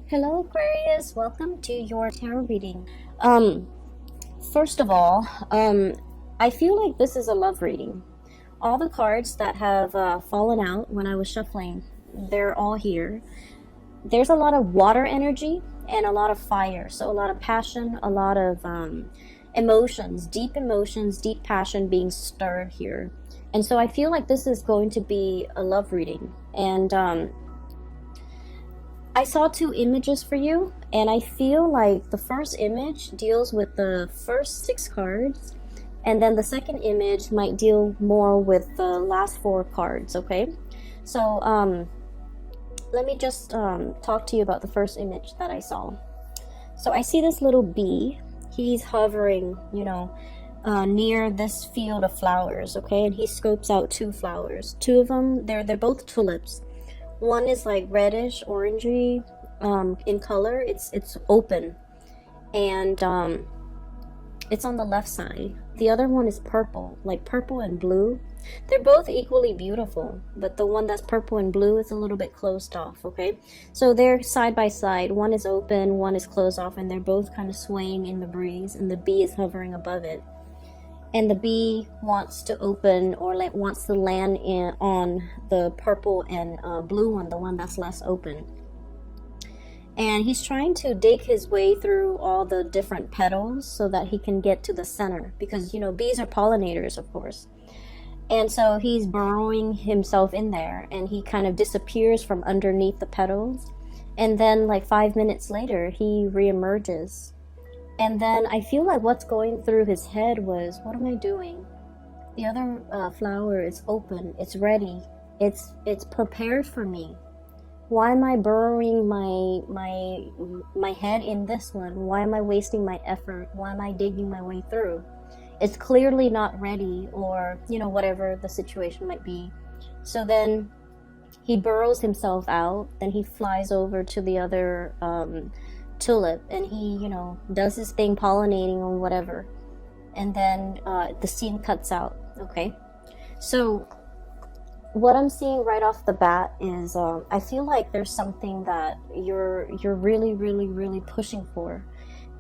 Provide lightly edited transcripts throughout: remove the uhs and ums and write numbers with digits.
Hello Aquarius, welcome to your tarot reading. Um, First of all, I feel like this is a love reading. All the cards that have fallen out when I was shuffling, they're all here. There's a lot of water energy and a lot of fire, so a lot of passion, a lot of emotions, deep passion being stirred here. And so I feel like this is going to be a love reading. And I saw two images for you, and I feel like the first image deals with the first six cards, and then the second image might deal more with the last four cards, okay? So, let me just talk to you about the first image that I saw. So I see this little bee. He's hovering, near this field of flowers, okay? And he scopes out two flowers. Two of them, they're both tulips. One is like reddish, orangey in color. It's open, and it's on the left side. The other one is purple, like purple and blue. They're both equally beautiful, but the one that's purple and blue is a little bit closed off, okay? So they're side by side. One is open, one is closed off, and they're both kind of swaying in the breeze, and the bee is hovering above it. And the bee wants to open or wants to land on the purple and blue one, the one that's less open. And he's trying to dig his way through all the different petals so that he can get to the center, because bees are pollinators, of course. And so he's burrowing himself in there, and he kind of disappears from underneath the petals, and then like 5 minutes later he reemerges. And then I feel like what's going through his head was, what am I doing? The other flower is open. It's ready. It's prepared for me. Why am I burrowing my head in this one? Why am I wasting my effort? Why am I digging my way through? It's clearly not ready, or whatever the situation might be. So then he burrows himself out. Then he flies over to the other tulip, and he does his thing pollinating or whatever, and then the scene cuts out. Okay, so what I'm seeing right off the bat is I feel like there's something that you're really pushing for.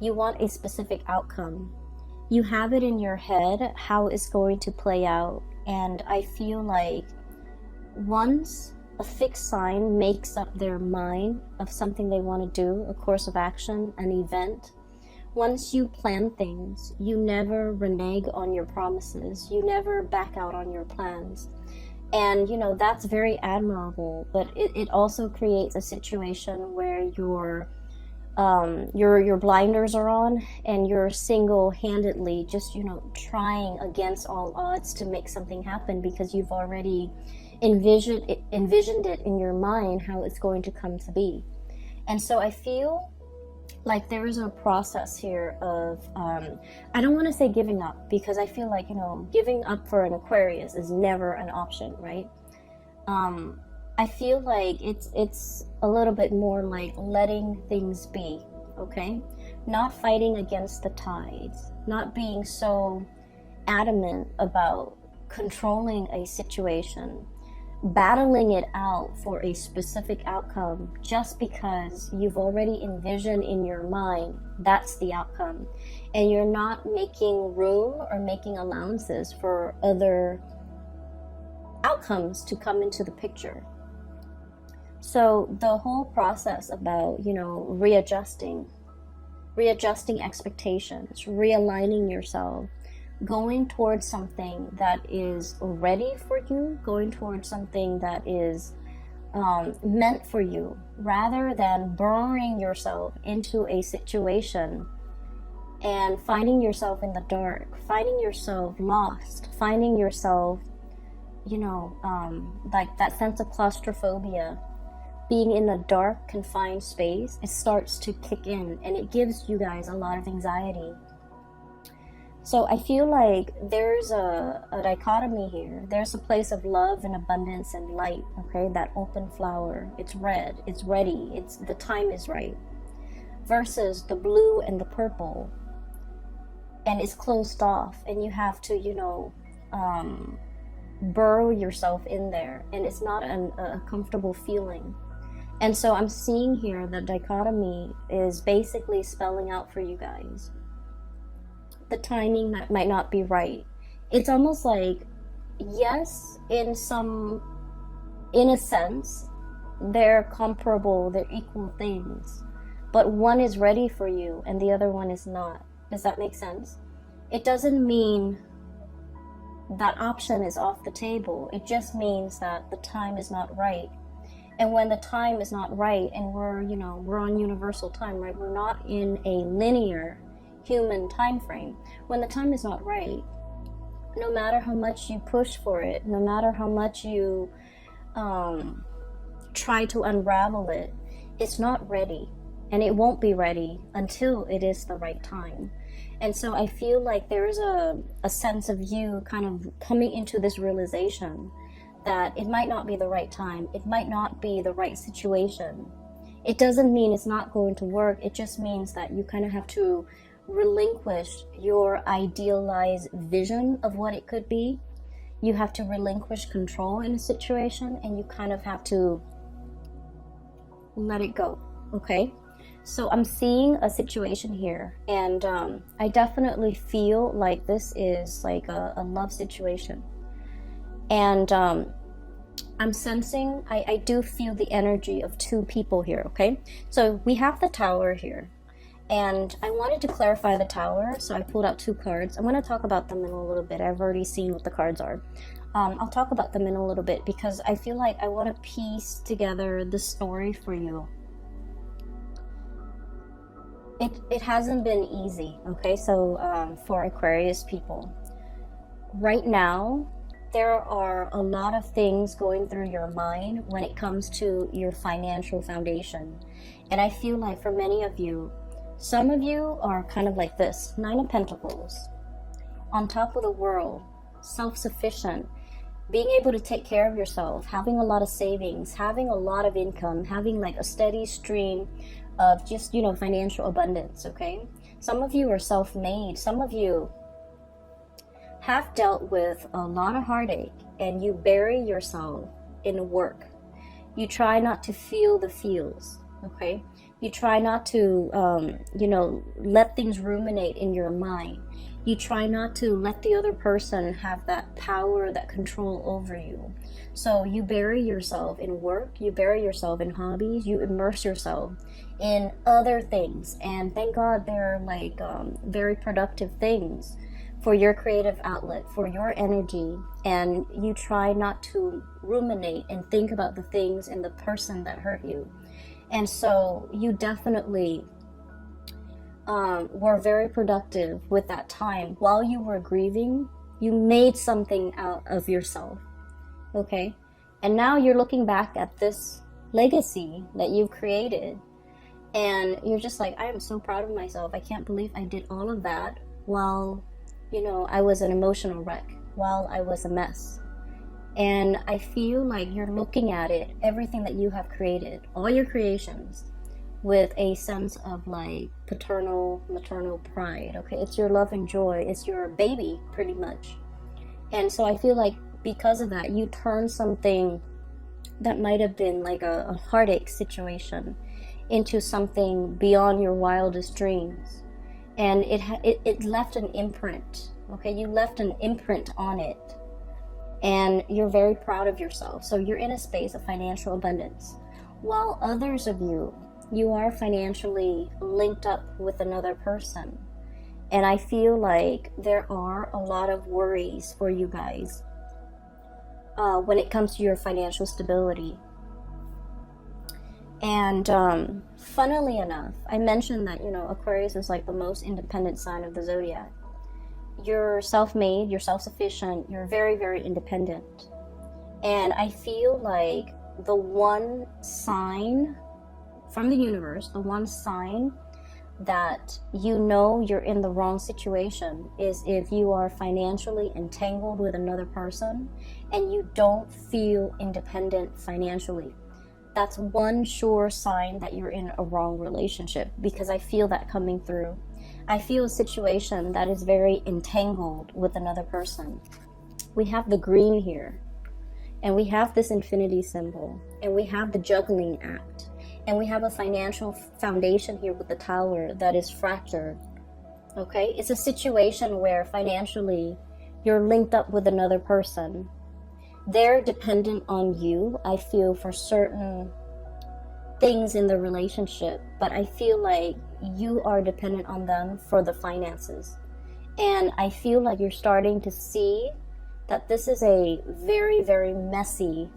You want a specific outcome. You have it in your head how it's going to play out, and I feel like once a fixed sign makes up their mind of something they want to do, a course of action, an event, once you plan things, you never renege on your promises. You never back out on your plans. And, that's very admirable, but it also creates a situation where your blinders are on, and you're single-handedly just, trying against all odds to make something happen, because you've already envisioned it in your mind how it's going to come to be. And so I feel like there is a process here of I don't want to say giving up, because I feel like giving up for an Aquarius is never an option, right? I feel like it's a little bit more like letting things be, okay? Not fighting against the tides, not being so adamant about controlling a situation, battling it out for a specific outcome just because you've already envisioned in your mind that's the outcome, and you're not making room or making allowances for other outcomes to come into the picture. So the whole process about readjusting expectations, realigning yourself, going towards something that is ready for you, going towards something that is meant for you, rather than burrowing yourself into a situation and finding yourself in the dark, finding yourself lost, finding yourself, like that sense of claustrophobia. Being in a dark, confined space, it starts to kick in, and it gives you guys a lot of anxiety. So I feel like there's a dichotomy here. There's a place of love and abundance and light, okay? That open flower, it's red, it's ready, the time is right. Versus the blue and the purple, and it's closed off, and you have to, burrow yourself in there, and it's not a comfortable feeling. And so I'm seeing here the dichotomy is basically spelling out for you guys the timing that might not be right. It's almost like, yes, in a sense, they're comparable, they're equal things, but one is ready for you and the other one is not. Does that make sense? It doesn't mean that option is off the table. It just means that the time is not right. And when the time is not right, and we're on universal time, right? We're not in a linear human time frame. When the time is not right, no matter how much you push for it, no matter how much you try to unravel it, it's not ready, and it won't be ready until it is the right time. And so I feel like there's a sense of you kind of coming into this realization that it might not be the right time, it might not be the right situation. It doesn't mean it's not going to work, it just means that you kind of have to relinquish your idealized vision of what it could be. You have to relinquish control in a situation, and you kind of have to let it go, okay? So I'm seeing a situation here, and I definitely feel like this is like a love situation. And I'm sensing, I do feel the energy of two people here, okay? So we have the Tower here. And I wanted to clarify the Tower, so I pulled out two cards. I'm going to talk about them in a little bit. I've already seen what the cards are. I'll talk about them in a little bit because I feel like I want to piece together the story for you. It hasn't been easy, okay? So for Aquarius people, right now, there are a lot of things going through your mind when it comes to your financial foundation. And I feel like for many of you, some of you are kind of like this, Nine of Pentacles, on top of the world, self-sufficient, being able to take care of yourself, having a lot of savings, having a lot of income, having like a steady stream of just, financial abundance, okay? Some of you are self-made. Some of you have dealt with a lot of heartache and you bury yourself in work. You try not to feel the feels, okay? You try not to, let things ruminate in your mind. You try not to let the other person have that power, that control over you. So you bury yourself in work, you bury yourself in hobbies, you immerse yourself in other things. And thank God they're like very productive things for your creative outlet, for your energy. And you try not to ruminate and think about the things and the person that hurt you. And so you definitely were very productive with that time. While you were grieving, you made something out of yourself, okay? And now you're looking back at this legacy that you've created, and you're just like, I am so proud of myself. I can't believe I did all of that while, I was an emotional wreck, while I was a mess. And I feel like you're looking at it, everything that you have created, all your creations, with a sense of like paternal, maternal pride, okay? It's your love and joy. It's your baby, pretty much. And so I feel like because of that, you turn something that might have been like a heartache situation into something beyond your wildest dreams. And it left an imprint, okay? You left an imprint on it. And you're very proud of yourself. So you're in a space of financial abundance. While others of you are financially linked up with another person. And I feel like there are a lot of worries for you guys when it comes to your financial stability. And funnily enough, I mentioned that, Aquarius is like the most independent sign of the zodiac. You're self-made, you're self-sufficient, you're very, very independent. And I feel like the one sign from the universe, the one sign that you're in the wrong situation is if you are financially entangled with another person and you don't feel independent financially. That's one sure sign that you're in a wrong relationship, because I feel that coming through. I feel a situation that is very entangled with another person. We have the green here. and we have this infinity symbol, and we have the juggling act, and we have a financial foundation here with the Tower that is fractured. Okay, it's a situation where financially you're linked up with another person. They're dependent on you, I feel, for certain things in the relationship, but I feel like you are dependent on them for the finances. And I feel like you're starting to see that this is a very, very messy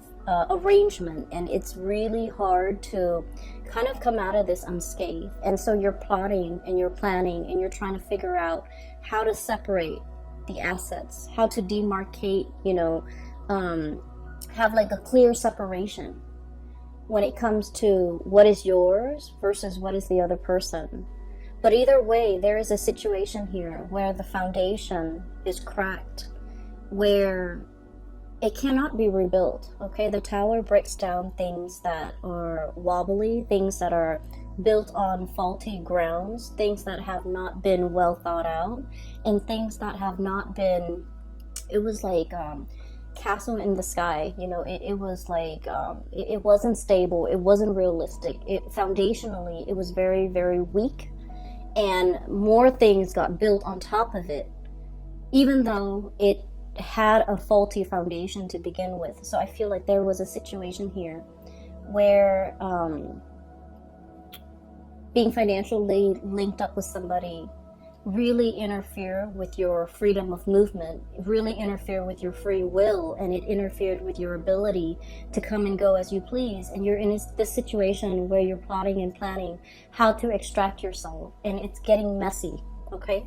arrangement, and it's really hard to kind of come out of this unscathed. And so you're plotting and you're planning and you're trying to figure out how to separate the assets, how to demarcate, have like a clear separation when it comes to what is yours versus what is the other person. But either way, there is a situation here where the foundation is cracked, where it cannot be rebuilt. Okay, the Tower breaks down things that are wobbly, things that are built on faulty grounds, things that have not been well thought out, and things that have not been, it was like castle in the sky, it was like it wasn't stable, it wasn't realistic, foundationally it was very, very weak, and more things got built on top of it, even though it had a faulty foundation to begin with. So I feel like there was a situation here where being financially linked up with somebody really interfere with your freedom of movement, really interfere with your free will, and it interfered with your ability to come and go as you please. And you're in this situation where you're plotting and planning how to extract yourself, and it's getting messy. Okay,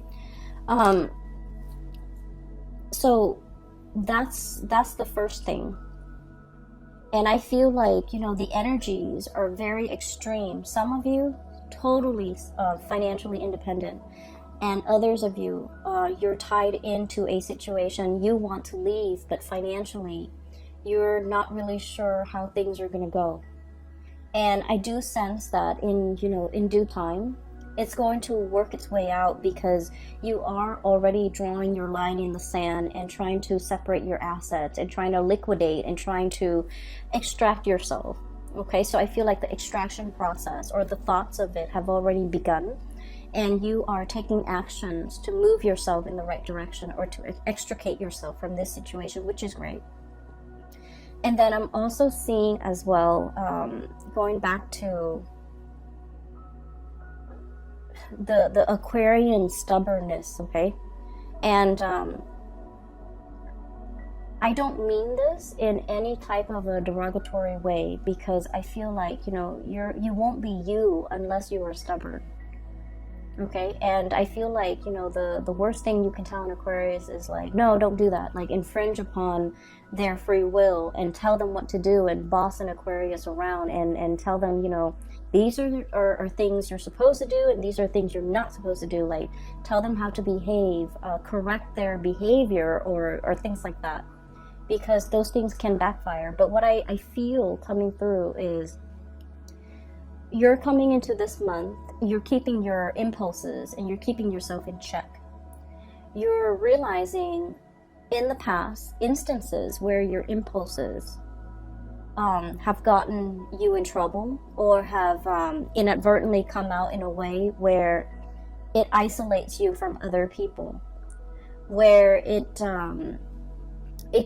so that's the first thing. And I feel like the energies are very extreme. Some of you totally financially independent, and others of you, you're tied into a situation. You want to leave, but financially, you're not really sure how things are going to go. And I do sense that in due time, it's going to work its way out, because you are already drawing your line in the sand and trying to separate your assets and trying to liquidate and trying to extract yourself. Okay, so I feel like the extraction process or the thoughts of it have already begun, and you are taking actions to move yourself in the right direction or to extricate yourself from this situation, which is great. And then I'm also seeing as well, going back to the Aquarian stubbornness, okay? And I don't mean this in any type of a derogatory way, because I feel like, you won't be you unless you are stubborn. Okay, and I feel like, the worst thing you can tell an Aquarius is like, no, don't do that. Like, infringe upon their free will and tell them what to do and boss an Aquarius around and tell them, these are things you're supposed to do and these are things you're not supposed to do. Like, tell them how to behave, correct their behavior or things like that, because those things can backfire. But what I feel coming through is you're coming into this month, you're keeping your impulses and you're keeping yourself in check. You're realizing in the past instances where your impulses have gotten you in trouble, or have inadvertently come out in a way where it isolates you from other people, where it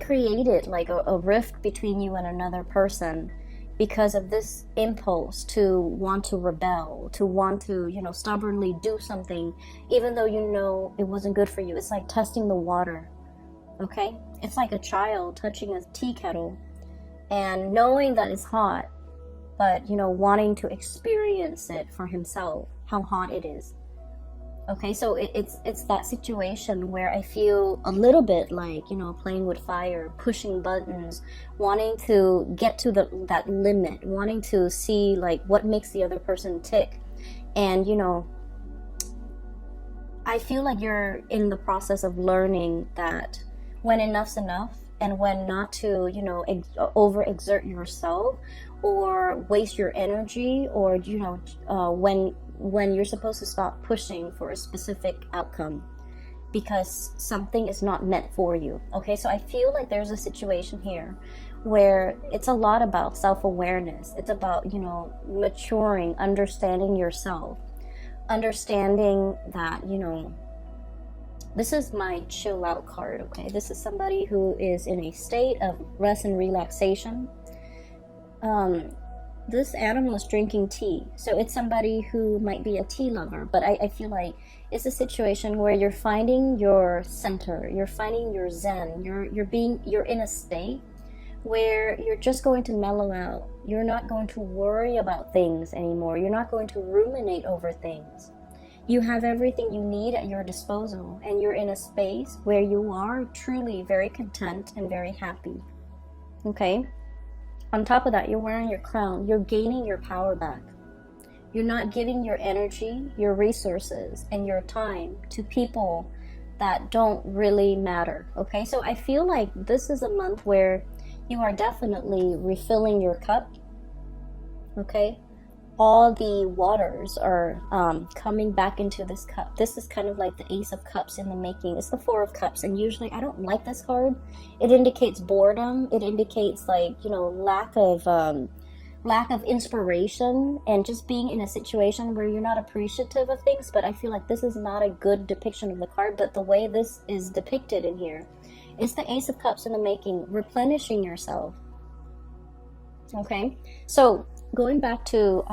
created like a rift between you and another person, because of this impulse to want to rebel, to want to, stubbornly do something, even though it wasn't good for you. It's like testing the water, okay? It's like a child touching a tea kettle and knowing that it's hot, but, wanting to experience it for himself, how hot it is. Okay, so it's that situation where I feel a little bit like, playing with fire, pushing buttons, wanting to get to that limit, wanting to see like what makes the other person tick. And, I feel like you're in the process of learning that when enough's enough, and when not to, overexert yourself or waste your energy, or, when you're supposed to stop pushing for a specific outcome because something is not meant for you. Okay, so I feel like there's a situation here where it's a lot about self-awareness. It's about, you know, maturing, understanding yourself, understanding that, you know, this is my chill out card, okay? This is somebody who is in a state of rest and relaxation. This animal is drinking tea, so it's somebody who might be a tea lover, but I feel like it's a situation where you're finding your center, you're finding your zen, you're in a state where you're just going to mellow out. You're not going to worry about things anymore. You're not going to ruminate over things. You have everything you need at your disposal, and you're in a space where you are truly very content and very happy. Okay? On top of that, you're wearing your crown. You're gaining your power back. You're not giving your energy, your resources, and your time to people that don't really matter. Okay? So I feel like this is a month where you are definitely refilling your cup. Okay? All the waters are coming back into this cup. This is kind of like the Ace of Cups in the making. It's the Four of Cups, and usually I don't like this card. It indicates boredom. It indicates, like, you know, lack of inspiration, and just being in a situation where you're not appreciative of things. But I feel like this is not a good depiction of the card, but the way this is depicted in here, it's the Ace of Cups in the making, replenishing yourself. Okay, so going back to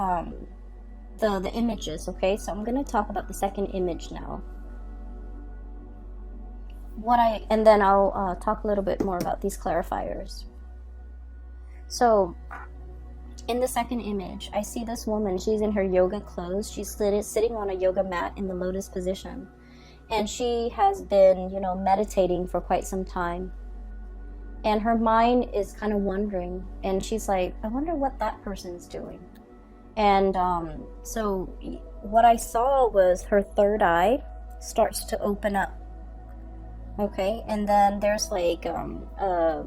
the images, okay, so I'm going to talk about the second image now. And then I'll talk a little bit more about these clarifiers. So in the second image, I see this woman. She's in her yoga clothes. She's sitting on a yoga mat in the lotus position, and she has been, you know, meditating for quite some time. And her mind is kind of wondering, and she's like, I wonder what that person's doing. And so what I saw was her third eye starts to open up. Okay, and then there's like a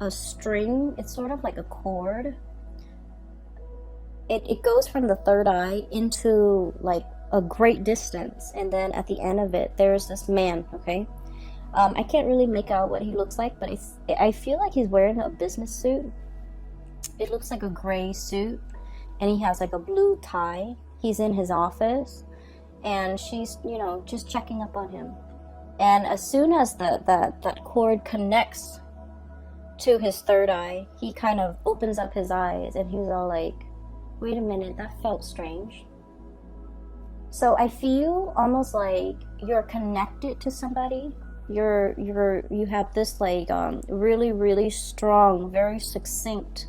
string. It's sort of like a cord. It goes from the third eye into like a great distance, and then at the end of it, there's this man. Okay. I can't really make out what he looks like, but I feel like he's wearing a business suit. It looks like a gray suit, and he has like a blue tie. He's in his office, and she's, you know, just checking up on him. And as soon as that cord connects to his third eye, he kind of opens up his eyes, and he's all like, wait a minute, that felt strange. So I feel almost like you're connected to somebody. You have this like really, really strong, very succinct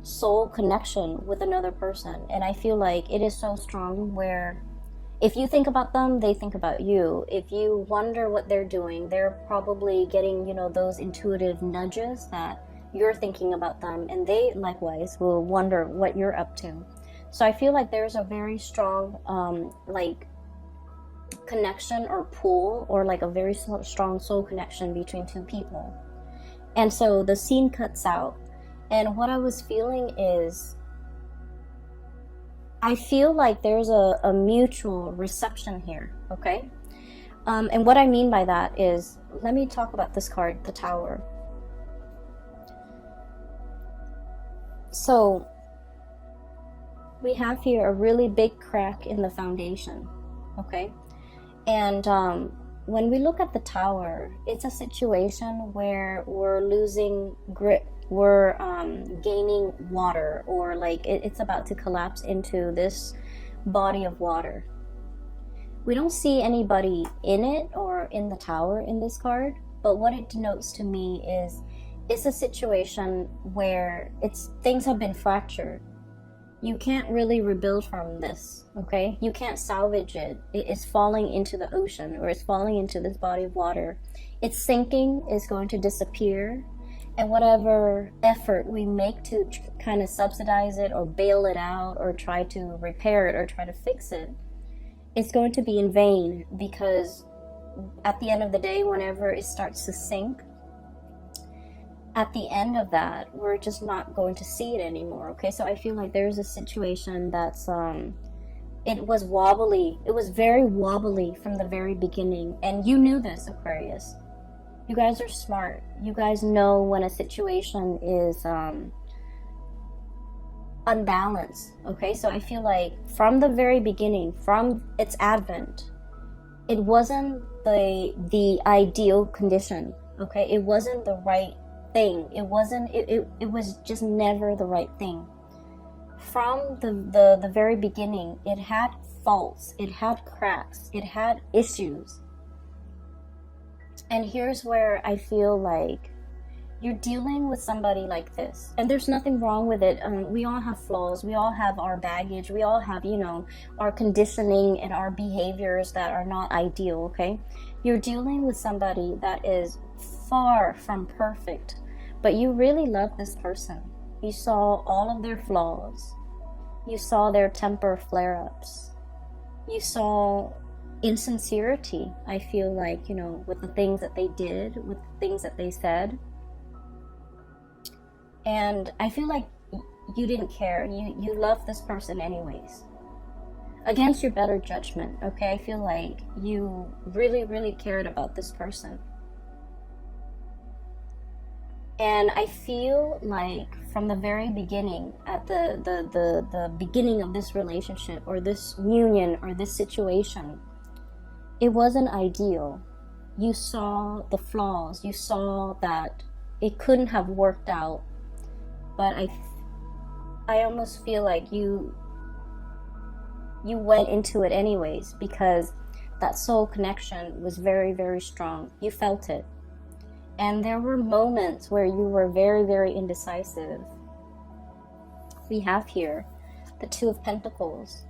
soul connection with another person, and I feel like it is so strong where if you think about them, they think about you. If you wonder what they're doing, they're probably getting, you know, those intuitive nudges that you're thinking about them, and they likewise will wonder what you're up to. So I feel like there's a very strong like connection or pull, or like a very strong soul connection between two people. And so the scene cuts out, and what I was feeling is I feel like there's a mutual reception here. Okay, and what I mean by that is, let me talk about this card, the Tower. So we have here a really big crack in the foundation. Okay. And when we look at the Tower, it's a situation where we're losing grip, we're gaining water, or like it's about to collapse into this body of water. We don't see anybody in it or in the Tower in this card, but what it denotes to me is it's a situation where things have been fractured. You can't really rebuild from this, okay? You can't salvage it. It's falling into the ocean, or it's falling into this body of water. It's sinking, is going to disappear, and whatever effort we make to kind of subsidize it or bail it out or try to repair it or try to fix it, it's going to be in vain, because at the end of the day, whenever it starts to sink, at the end of that, we're just not going to see it anymore. Okay, so I feel like there's a situation that's it was wobbly. It was very wobbly from the very beginning, and you knew this, Aquarius. You guys are smart. You guys know when a situation is unbalanced. Okay, so I feel like from the very beginning, from its advent, it wasn't the ideal condition. Okay, it wasn't the right thing. It was just never the right thing. From the very beginning, it had faults, it had cracks, it had issues. And here's where I feel like you're dealing with somebody like this, and there's nothing wrong with it. We all have flaws, we all have our baggage, we all have, you know, our conditioning and our behaviors that are not ideal. Okay, you're dealing with somebody that is far from perfect, but you really love this person. You saw all of their flaws, you saw their temper flare-ups, you saw insincerity, I feel like, you know, with the things that they did, with the things that they said. And I feel like you didn't care. You loved this person anyways, against your better judgment. Okay, I feel like you really cared about this person. And I feel like from the very beginning, at the beginning of this relationship or this union or this situation, it wasn't ideal. You saw the flaws. You saw that it couldn't have worked out. But I almost feel like you went into it anyways, because that soul connection was very strong. You felt it. And there were moments where you were very indecisive. We have here the Two of Pentacles,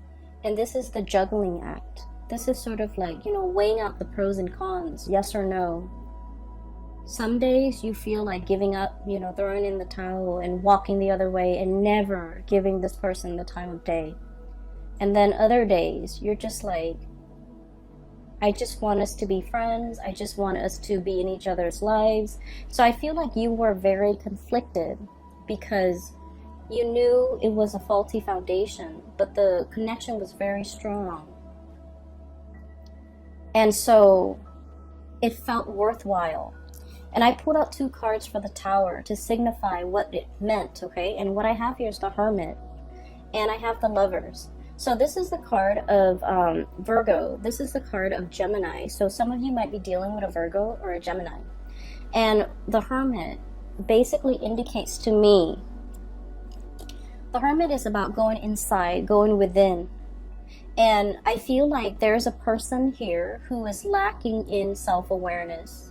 and this is the juggling act. This is sort of like, you know, weighing out the pros and cons, yes or no. Some days you feel like giving up, you know, throwing in the towel and walking the other way and never giving this person the time of day. And then other days you're just like, I just want us to be friends. I just want us to be in each other's lives. So I feel like you were very conflicted because you knew it was a faulty foundation, but the connection was very strong. And so it felt worthwhile. And I pulled out 2 cards for the Tower to signify what it meant, okay? And what I have here is the Hermit, and I have the Lovers. So this is the card of Virgo. This is the card of Gemini. So some of you might be dealing with a Virgo or a Gemini. And the Hermit basically indicates to me, the Hermit is about going inside, going within. And I feel like there's a person here who is lacking in self-awareness.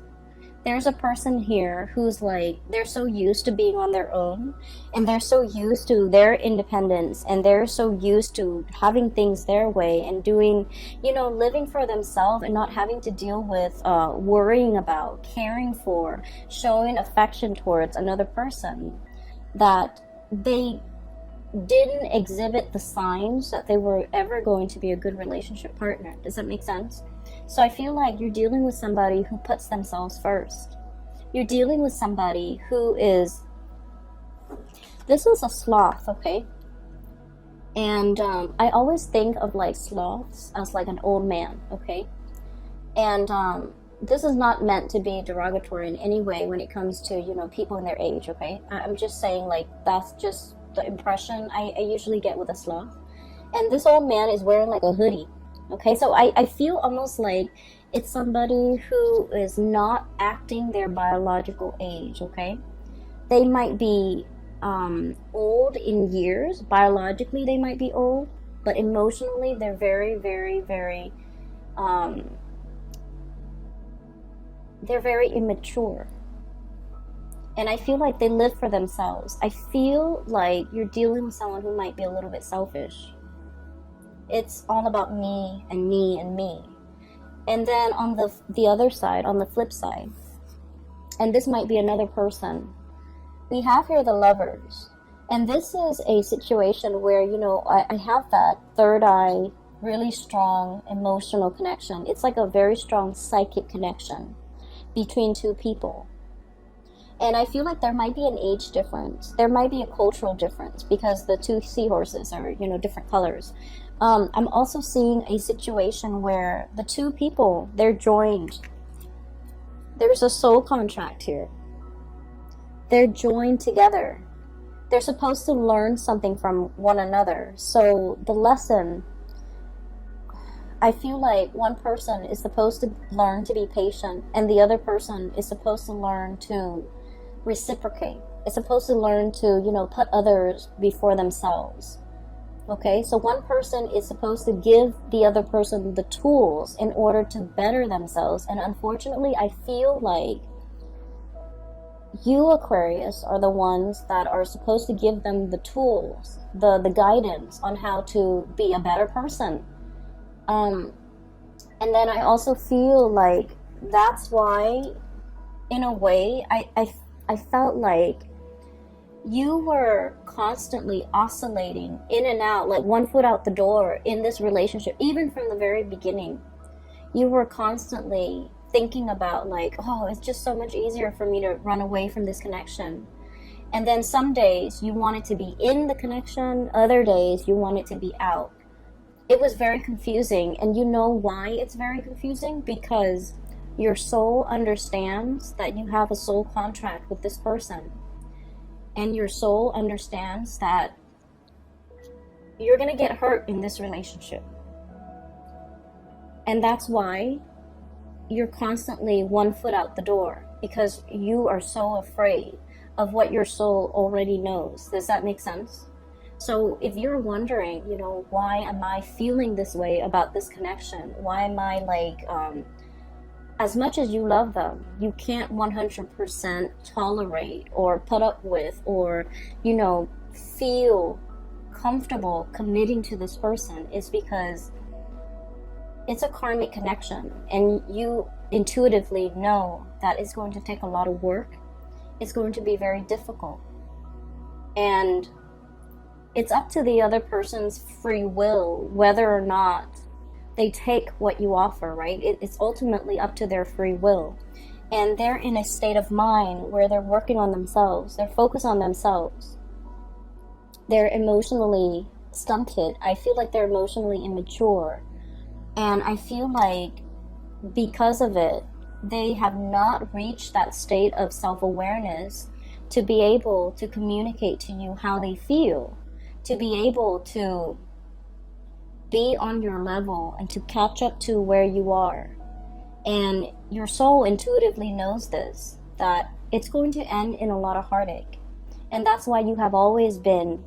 There's a person here who's like, they're so used to being on their own, and they're so used to their independence, and they're so used to having things their way and doing, you know, living for themselves and not having to deal with worrying about, caring for, showing affection towards another person, that they didn't exhibit the signs that they were ever going to be a good relationship partner. Does that make sense? So I feel like you're dealing with somebody who puts themselves first. You're dealing with somebody who is, this is a sloth, okay? And I always think of like sloths as like an old man, okay? And this is not meant to be derogatory in any way when it comes to, you know, people in their age, okay? I'm just saying, like, that's just the impression I usually get with a sloth. And this old man is wearing like a hoodie. Okay, so I feel almost like it's somebody who is not acting their biological age, okay? They might be old in years. Biologically, they might be old, but emotionally, they're very they're very immature. And I feel like they live for themselves. I feel like you're dealing with someone who might be a little bit selfish. It's all about me and me and me. And then on the other side, on the flip side, and this might be another person, we have here the Lovers. And this is a situation where, you know, I have that third eye, really strong emotional connection. It's like a very strong psychic connection between two people. And I feel like there might be an age difference. There might be a cultural difference because the two seahorses are, you know, different colors. I'm also seeing a situation where the two people, they're joined. There's a soul contract here. They're joined together. They're supposed to learn something from one another. So the lesson, I feel like one person is supposed to learn to be patient, and the other person is supposed to learn to reciprocate. It's supposed to learn to, put others before themselves. Okay, so one person is supposed to give the other person the tools in order to better themselves. And unfortunately, I feel like you, Aquarius, are the ones that are supposed to give them the tools, the guidance on how to be a better person. And then I also feel like that's why, in a way, I felt like you were constantly oscillating in and out, like one foot out the door in this relationship. Even from the very beginning, you were constantly thinking about like, oh, it's just so much easier for me to run away from this connection. And then some days you wanted to be in the connection, other days you wanted to be out. It was very confusing. And you know why it's very confusing? Because your soul understands that you have a soul contract with this person. And your soul understands that you're going to get hurt in this relationship. And that's why you're constantly one foot out the door, because you are so afraid of what your soul already knows. Does that make sense? So if you're wondering, why am I feeling this way about this connection? Why am I like, as much as you love them, you can't 100% tolerate or put up with or, feel comfortable committing to this person, is because it's a karmic connection. And you intuitively know that it's going to take a lot of work. It's going to be very difficult. And it's up to the other person's free will whether or not they take what you offer, right? It's ultimately up to their free will. And they're in a state of mind where they're working on themselves. They're focused on themselves. They're emotionally stunted. I feel like they're emotionally immature. And I feel like because of it, they have not reached that state of self-awareness to be able to communicate to you how they feel, to be able to be on your level and to catch up to where you are. And your soul intuitively knows this, that it's going to end in a lot of heartache. And that's why you have always been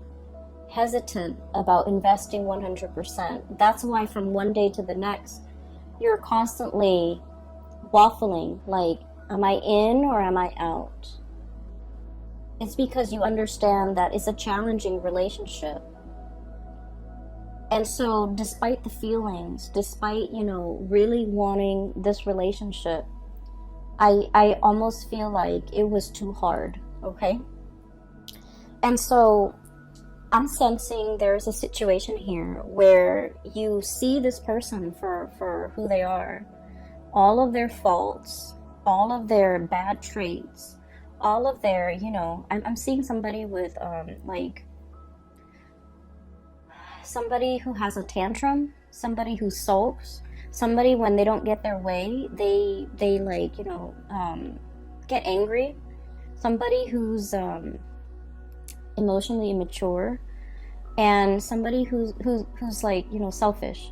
hesitant about investing 100%. That's why from one day to the next, you're constantly waffling, like, am I in or am I out? It's because you understand that it's a challenging relationship. And so despite the feelings, despite, really wanting this relationship, I almost feel like it was too hard, okay? And so I'm sensing there's a situation here where you see this person for who they are. All of their faults, all of their bad traits, all of their, I'm seeing somebody with, somebody who has a tantrum, somebody who sulks, somebody when they don't get their way, they get angry, somebody who's emotionally immature, and somebody who's like, selfish.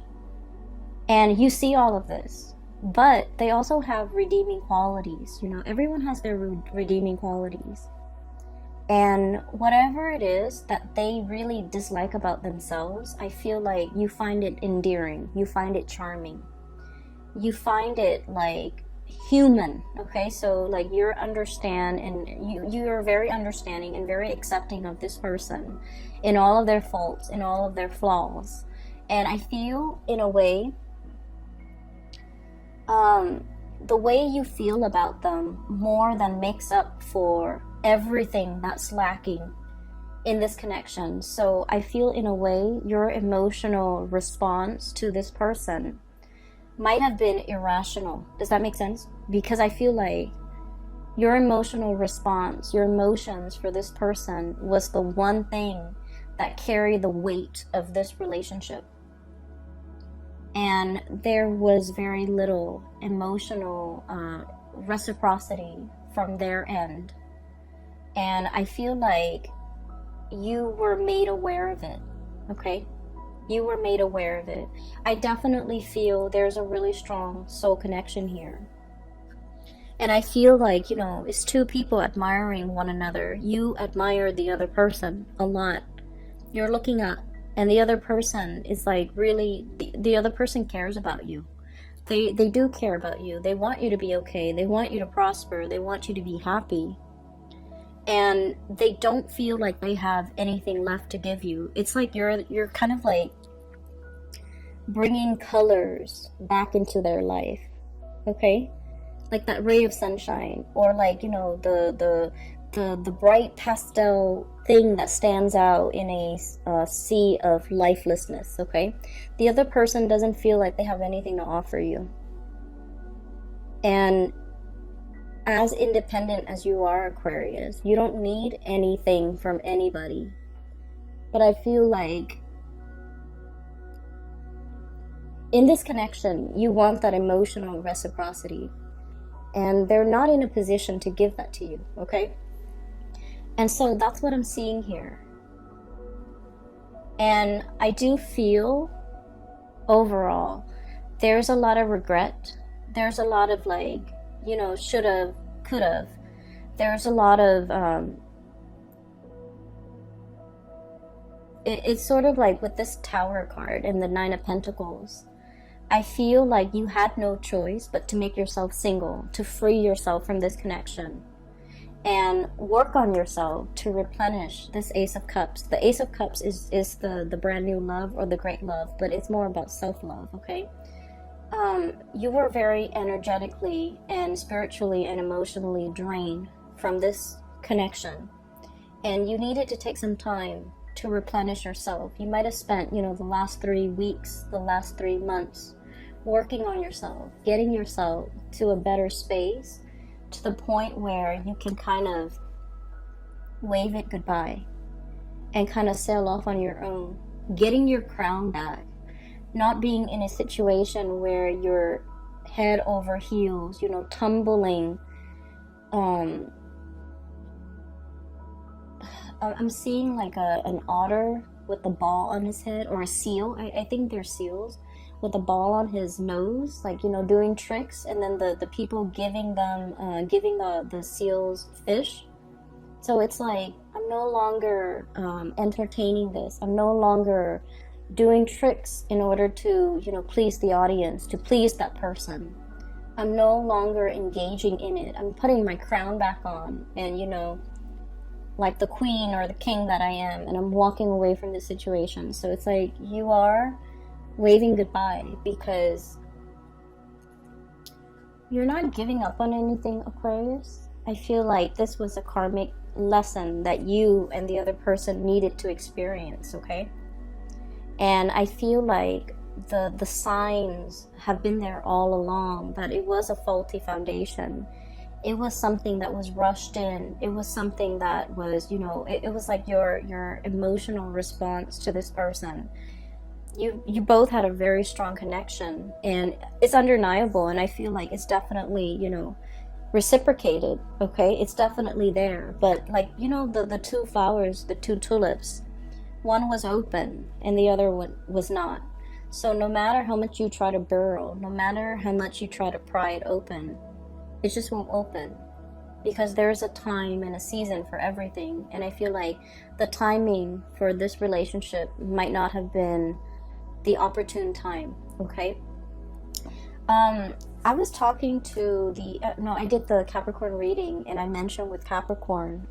And you see all of this, but they also have redeeming qualities. Everyone has their redeeming qualities. And whatever it is that they really dislike about themselves, I feel like you find it endearing, you find it charming, you find it like human, okay? So like you're you're very understanding and very accepting of this person in all of their faults, in all of their flaws. And I feel in a way, the way you feel about them more than makes up for everything that's lacking in this connection. So I feel in a way your emotional response to this person might have been irrational. Does that make sense? Because I feel like your emotional response, your emotions for this person was the one thing that carried the weight of this relationship. And there was very little emotional reciprocity from their end. And I feel like you were made aware of it, okay? You were made aware of it. I definitely feel there's a really strong soul connection here. And I feel like, you know, it's two people admiring one another. You admire the other person a lot. You're looking up, and the other person is like really, the other person cares about you. They do care about you. They want you to be okay. They want you to prosper. They want you to be happy. And they don't feel like they have anything left to give you. It's like you're kind of like bringing colors back into their life, okay? Like that ray of sunshine, or like, you know, the bright pastel thing that stands out in a sea of lifelessness, okay? The other person doesn't feel like they have anything to offer you. And as independent as you are, Aquarius, you don't need anything from anybody. But I feel like in this connection, you want that emotional reciprocity. And they're not in a position to give that to you, okay? And so that's what I'm seeing here. And I do feel, overall, there's a lot of regret. There's a lot of like, you know, should've, could've. There's a lot of, it's sort of like with this Tower card and the Nine of Pentacles. I feel like you had no choice but to make yourself single, to free yourself from this connection, and work on yourself to replenish this Ace of Cups. The Ace of Cups is the brand new love or the great love, but it's more about self-love, okay? You were very energetically and spiritually and emotionally drained from this connection, and you needed to take some time to replenish yourself. You might have spent, you know, the last 3 weeks, the last 3 months working on yourself, getting yourself to a better space, to the point where you can kind of wave it goodbye and kind of sail off on your own, getting your crown back, not being in a situation where you're head over heels, you know, tumbling. I'm seeing like an otter with a ball on his head, or a seal. I think they're seals, with a ball on his nose, like, you know, doing tricks, and then the people giving them giving the seals fish. So it's like, I'm no longer entertaining this. I'm no longer doing tricks in order to, you know, please the audience, to please that person. I'm no longer engaging in it. I'm putting my crown back on, and, you know, like the queen or the king that I am, and I'm walking away from this situation. So it's like you are waving goodbye, because you're not giving up on anything, Aquarius. I feel like this was a karmic lesson that you and the other person needed to experience, okay? And I feel like the signs have been there all along, that it was a faulty foundation. It was something that was rushed in. It was something that was, you know, it was like your emotional response to this person. You both had a very strong connection, and it's undeniable, and I feel like it's definitely, you know, reciprocated, okay? It's definitely there. But like, you know, the two flowers, the two tulips, one was open and the other one was not. So no matter how much you try to burrow, no matter how much you try to pry it open, it just won't open, because there's a time and a season for everything. And I feel like the timing for this relationship might not have been the opportune time, okay? I was talking to I did the Capricorn reading, and I mentioned with Capricorn,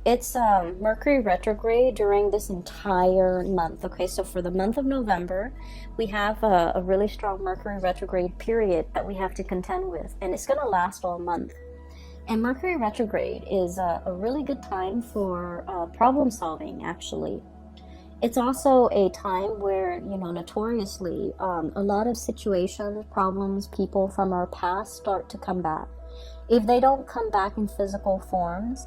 it's Mercury retrograde during this entire month, okay? So for the month of November, we have a really strong Mercury retrograde period that we have to contend with, and it's going to last all month. And Mercury retrograde is a really good time for problem solving, actually. It's also a time where, you know, notoriously, a lot of situations, problems, people from our past start to come back. If they don't come back in physical forms,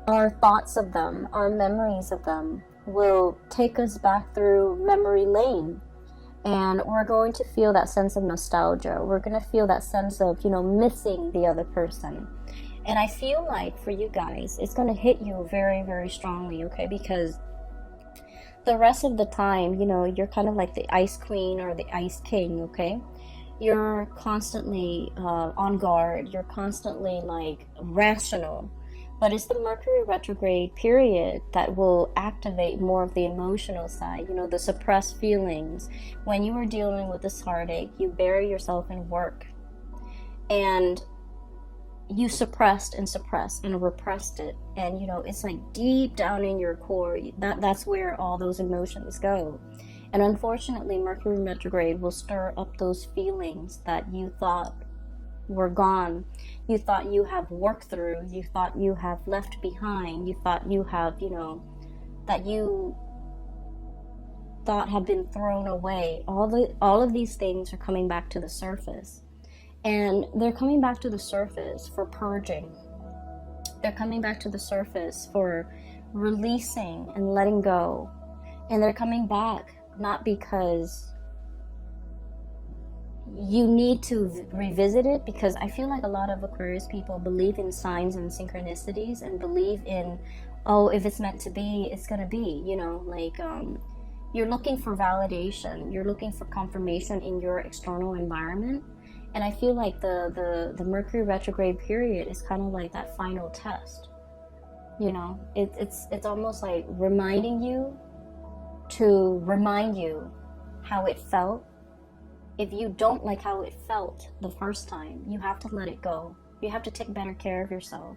our thoughts of them, our memories of them will take us back through memory lane. And we're going to feel that sense of nostalgia. We're going to feel that sense of, you know, missing the other person. And I feel like for you guys, it's going to hit you very, very strongly, okay? Because the rest of the time, you know, you're kind of like the ice queen or the ice king, okay? You're constantly on guard. You're constantly like rational. But it's the Mercury retrograde period that will activate more of the emotional side, you know, the suppressed feelings. When you are dealing with this heartache, you bury yourself in work. And you suppressed and repressed it. And, you know, it's like deep down in your core, that's where all those emotions go. And unfortunately, Mercury retrograde will stir up those feelings that you thought were gone, you thought you have worked through, you thought you have left behind, you thought you have, you know, that you thought had been thrown away. All of these things are coming back to the surface. And they're coming back to the surface for purging. They're coming back to the surface for releasing and letting go. And they're coming back not because you need to revisit it, because I feel like a lot of Aquarius people believe in signs and synchronicities and believe in, oh, if it's meant to be, it's gonna be, you know, like you're looking for validation, you're looking for confirmation in your external environment. And I feel like the Mercury retrograde period is kind of like that final test, you know. It's almost like reminding you to remind you how it felt. If you don't like how it felt the first time, you have to let it go. You have to take better care of yourself.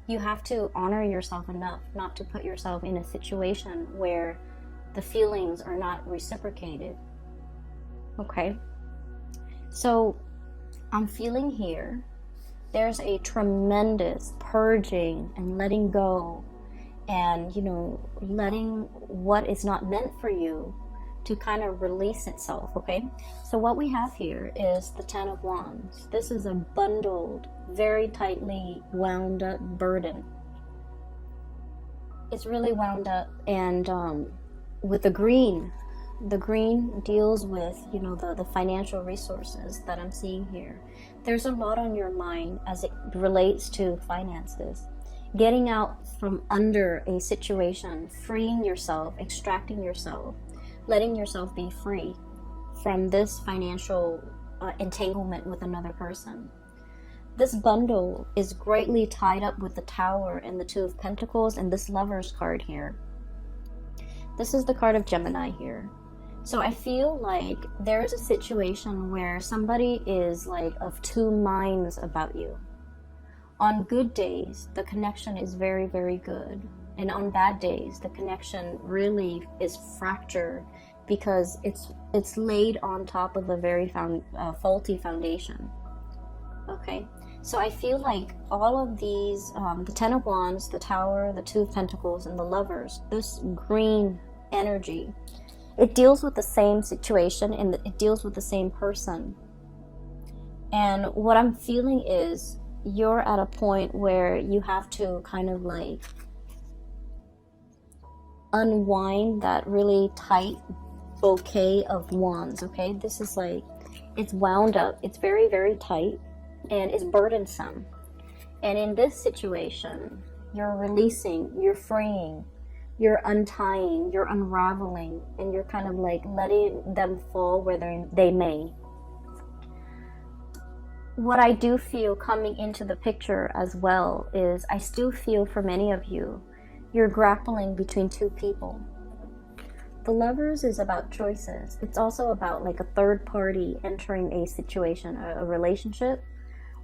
You have to honor yourself enough not to put yourself in a situation where the feelings are not reciprocated. Okay? So I'm feeling here there's a tremendous purging and letting go, and, you know, letting what is not meant for you to kind of release itself, okay? So what we have here is the Ten of Wands. This is a bundled, very tightly wound up burden. It's really wound up, and with the green deals with, you know, the financial resources that I'm seeing here. There's a lot on your mind as it relates to finances. Getting out from under a situation, freeing yourself, extracting yourself, letting yourself be free from this financial entanglement with another person. This bundle is greatly tied up with the Tower and the Two of Pentacles and this Lover's card here. This is the card of Gemini here. So I feel like there is a situation where somebody is like of two minds about you. On good days, the connection is very, very good. And on bad days, the connection really is fractured because it's laid on top of a very faulty foundation. Okay, so I feel like all of these, the Ten of Wands, the Tower, the Two of Pentacles, and the Lovers, this green energy, it deals with the same situation and it deals with the same person. And what I'm feeling is you're at a point where you have to kind of like unwind that really tight bouquet of wands, okay? This is like, it's wound up, it's very, very tight, and it's burdensome. And in this situation, you're releasing, you're freeing, you're untying, you're unraveling, and you're kind of like letting them fall where they may. What I do feel coming into the picture as well is I still feel for many of you, you're grappling between two people. The Lovers is about choices. It's also about like a third party entering a situation, a relationship,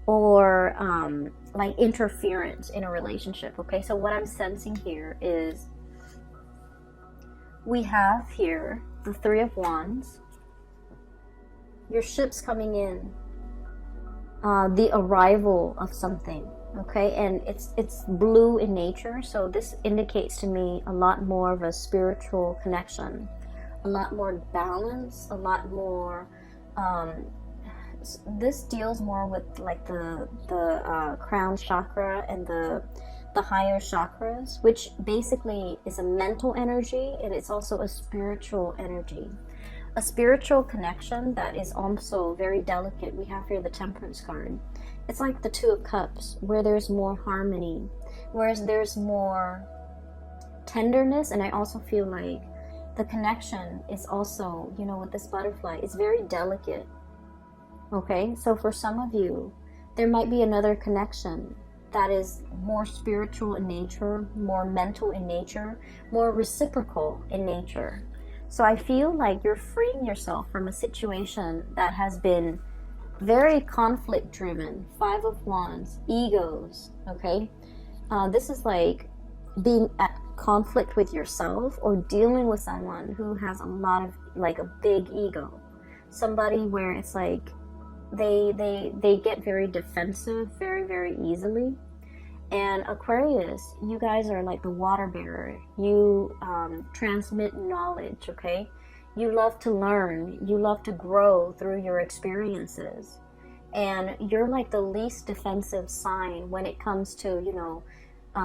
or like interference in a relationship, okay? So what I'm sensing here is we have here the Three of Wands, your ship's coming in, the arrival of something, okay? And it's blue in nature, so this indicates to me a lot more of a spiritual connection, a lot more balance, a lot more this deals more with like the crown chakra and the higher chakras, which basically is a mental energy, and it's also a spiritual energy. a spiritual connection that is also very delicate. We have here the Temperance card. It's like the Two of Cups, where there's more harmony, whereas there's more tenderness. And I also feel like the connection is also, you know, with this butterfly, it's very delicate. Okay, so for some of you, there might be another connection that is more spiritual in nature, more mental in nature, more reciprocal in nature. So I feel like you're freeing yourself from a situation that has been very conflict driven. Five of Wands, egos, okay? This is like being at conflict with yourself or dealing with someone who has a lot of, like, a big ego. Somebody where it's like they get very defensive very, very easily. And Aquarius, you guys are like the water bearer. You transmit knowledge, okay? You love to learn. You love to grow through your experiences. And you're like the least defensive sign when it comes to, you know,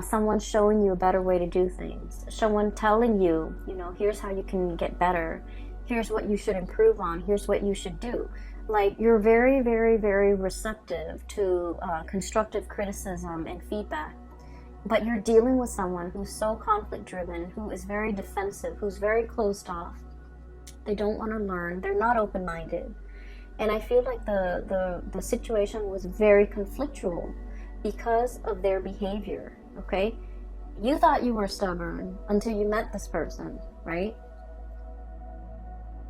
someone showing you a better way to do things. Someone telling you, you know, here's how you can get better. Here's what you should improve on. Here's what you should do. Like, you're very, very, very receptive to constructive criticism and feedback. But you're dealing with someone who's so conflict driven, who is very defensive, who's very closed off. They don't want to learn. They're not open-minded. And I feel like the situation was very conflictual because of their behavior, okay? You thought you were stubborn until you met this person, right?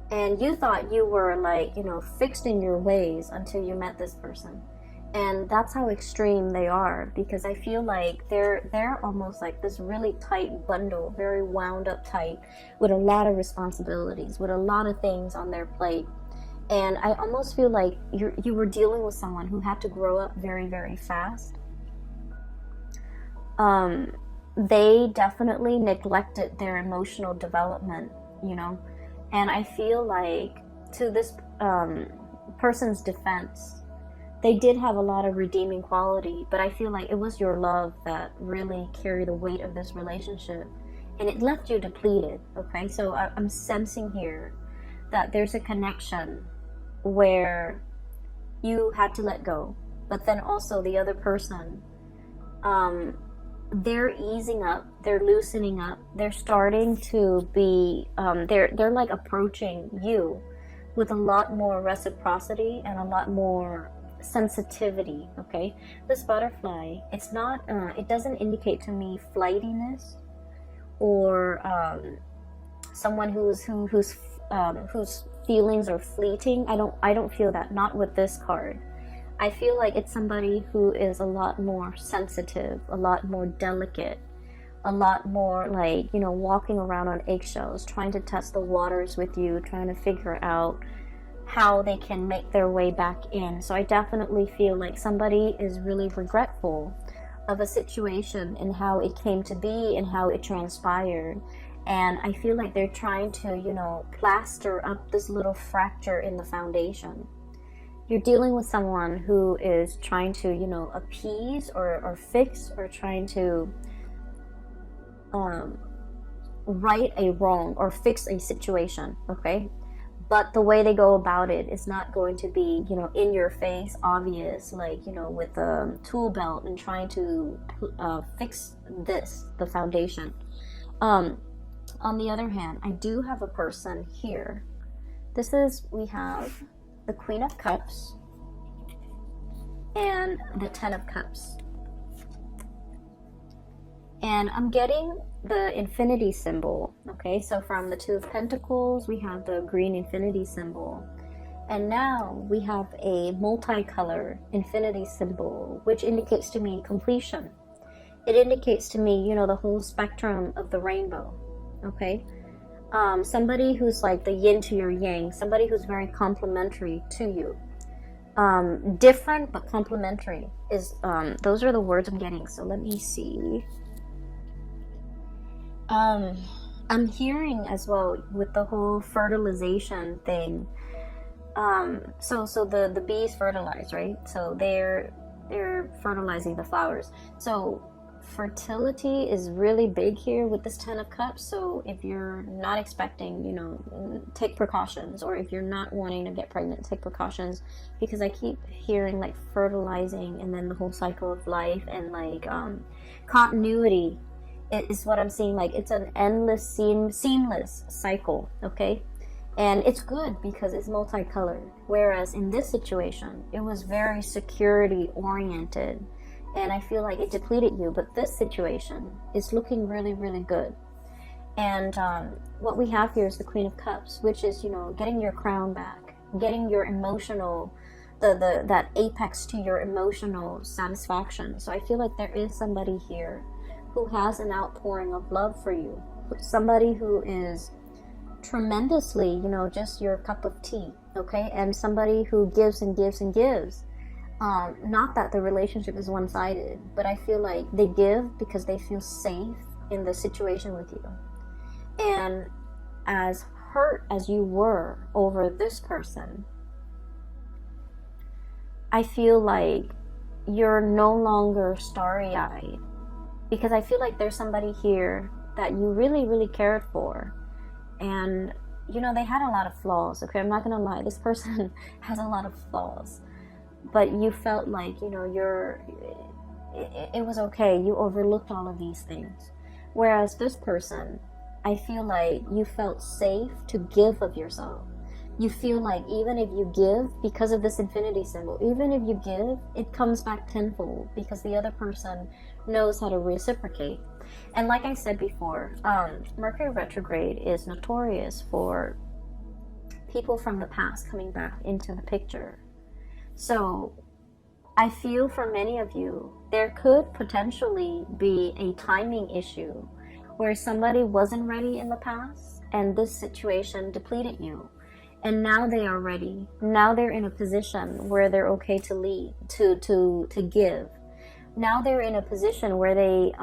And you thought you were, like, you know, fixed in your ways until you met this person. And that's how extreme they are, because I feel like they're almost like this really tight bundle, very wound up tight, with a lot of responsibilities, with a lot of things on their plate. And I almost feel like you were dealing with someone who had to grow up very, very fast. They definitely neglected their emotional development, you know. And I feel like, to this person's defense, they did have a lot of redeeming quality, but I feel like it was your love that really carried the weight of this relationship, and it left you depleted, okay? So I'm sensing here that there's a connection where you had to let go, but then also the other person, they're easing up, they're loosening up, they're starting to be, they're like approaching you with a lot more reciprocity and a lot more sensitivity, okay? This butterfly, it's not, it doesn't indicate to me flightiness or someone whose feelings are fleeting. I don't feel that, not with this card. I feel like it's somebody who is a lot more sensitive, a lot more delicate, a lot more like, you know, walking around on eggshells, trying to test the waters with you, trying to figure out how they can make their way back in. So I definitely feel like somebody is really regretful of a situation and how it came to be and how it transpired. And I feel like they're trying to, you know, plaster up this little fracture in the foundation. You're dealing with someone who is trying to, you know, appease or fix or trying to right a wrong or fix a situation, okay? But the way they go about it is not going to be, you know, in your face, obvious, like, you know, with a tool belt and trying to fix the foundation. On the other hand, I do have a person here. We have the Queen of Cups and the Ten of Cups. And I'm getting the infinity symbol, okay? So from the Two of Pentacles, we have the green infinity symbol. And now we have a multicolored infinity symbol, which indicates to me completion. It indicates to me, you know, the whole spectrum of the rainbow, okay? Somebody who's like the yin to your yang, somebody who's very complementary to you. Different but complementary is, those are the words I'm getting. So let me see. I'm hearing as well with the whole fertilization thing. So the bees fertilize, right? So they're fertilizing the flowers. So fertility is really big here with this 10 of cups. So if you're not expecting, you know, take precautions, or if you're not wanting to get pregnant, take precautions, because I keep hearing like fertilizing and then the whole cycle of life and like continuity is what I'm seeing. Like it's an endless seamless cycle, okay? And it's good because it's multicolored, whereas in this situation it was very security oriented, and I feel like it depleted you. But this situation is looking really, really good. And what we have here is the Queen of Cups, which is, you know, getting your crown back, getting your emotional, that apex to your emotional satisfaction. So I feel like there is somebody here who has an outpouring of love for you, somebody who is tremendously, you know, just your cup of tea, okay? And somebody who gives and gives and gives. Not that the relationship is one-sided, but I feel like they give because they feel safe in the situation with you. And as hurt as you were over this person, I feel like you're no longer starry-eyed, because I feel like there's somebody here that you really, really cared for. And, you know, they had a lot of flaws, okay? I'm not gonna lie, this person has a lot of flaws. But you felt like, you know, it was okay. You overlooked all of these things. Whereas this person, I feel like you felt safe to give of yourself. You feel like even if you give, because of this infinity symbol, even if you give, it comes back tenfold, because the other person knows how to reciprocate. And like I said before, Mercury retrograde is notorious for people from the past coming back into the picture. So I feel for many of you, there could potentially be a timing issue where somebody wasn't ready in the past and this situation depleted you. And now they are ready. Now they're in a position where they're okay to lead, to give. Now they're in a position where they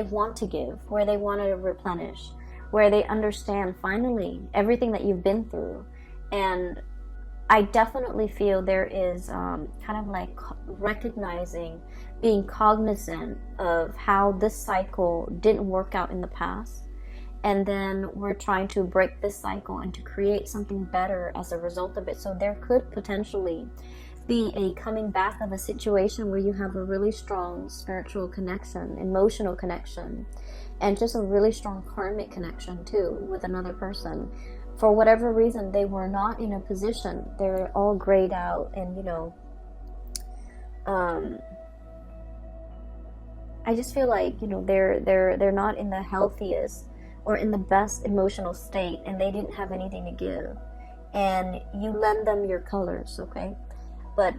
want to give, where they want to replenish, where they understand finally everything that you've been through. And I definitely feel there is kind of like recognizing, being cognizant of how this cycle didn't work out in the past. And then we're trying to break this cycle and to create something better as a result of it. So there could potentially be a coming back of a situation where you have a really strong spiritual connection, emotional connection, and just a really strong karmic connection too with another person. For whatever reason, they were not in a position. They're all grayed out, and you know, I just feel like, you know, they're not in the healthiest or in the best emotional state, and they didn't have anything to give. And you lend them your colors, okay? But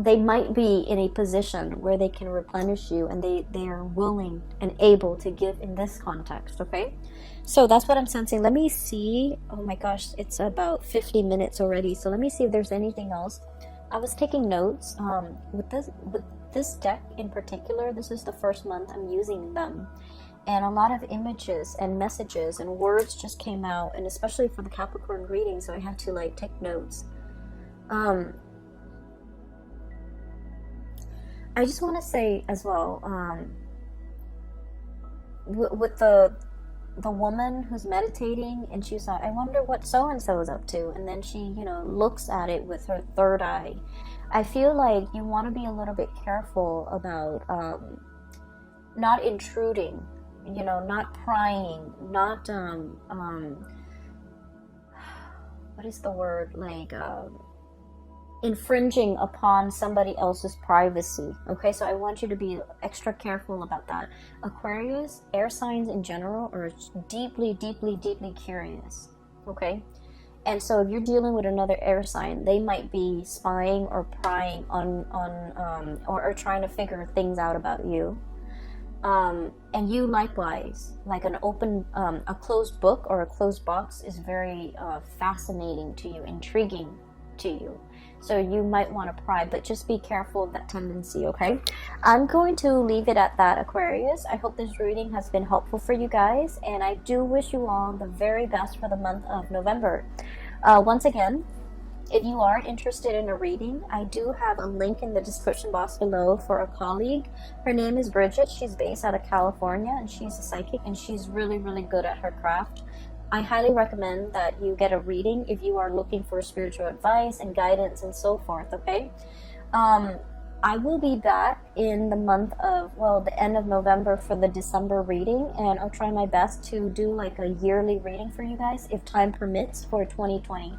they might be in a position where they can replenish you, and they are willing and able to give in this context, okay? So that's what I'm sensing. Let me see. Oh my gosh, it's about 50 minutes already. So let me see if there's anything else. I was taking notes. With this deck in particular, this is the first month I'm using them. And a lot of images and messages and words just came out, and especially for the Capricorn reading, so I had to like take notes. I just want to say as well, with the woman who's meditating, and she's like, I wonder what so-and-so is up to, and then she, you know, looks at it with her third eye. I feel like you want to be a little bit careful about not intruding, you know, not prying, not what is the word, like infringing upon somebody else's privacy. Okay, so I want you to be extra careful about that. Aquarius, air signs in general, are deeply, deeply, deeply curious. Okay, and so if you're dealing with another air sign, they might be spying or prying on or trying to figure things out about you. And you likewise, like an open, a closed book or a closed box is very fascinating to you, intriguing to you. So you might want to pry, but just be careful of that tendency, okay? I'm going to leave it at that, Aquarius. I hope this reading has been helpful for you guys, and I do wish you all the very best for the month of November. Once again, If you are interested in a reading, I do have a link in the description box below for a colleague. Her name is Bridget. She's based out of California, and she's a psychic, and she's really, really good at her craft. I highly recommend that you get a reading if you are looking for spiritual advice and guidance and so forth, okay? I will be back in the month of, well, the end of November for the December reading, and I'll try my best to do like a yearly reading for you guys if time permits for 2020.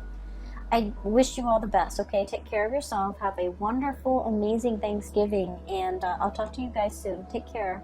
I wish you all the best, okay? Take care of yourself. Have a wonderful, amazing Thanksgiving, and I'll talk to you guys soon. Take care.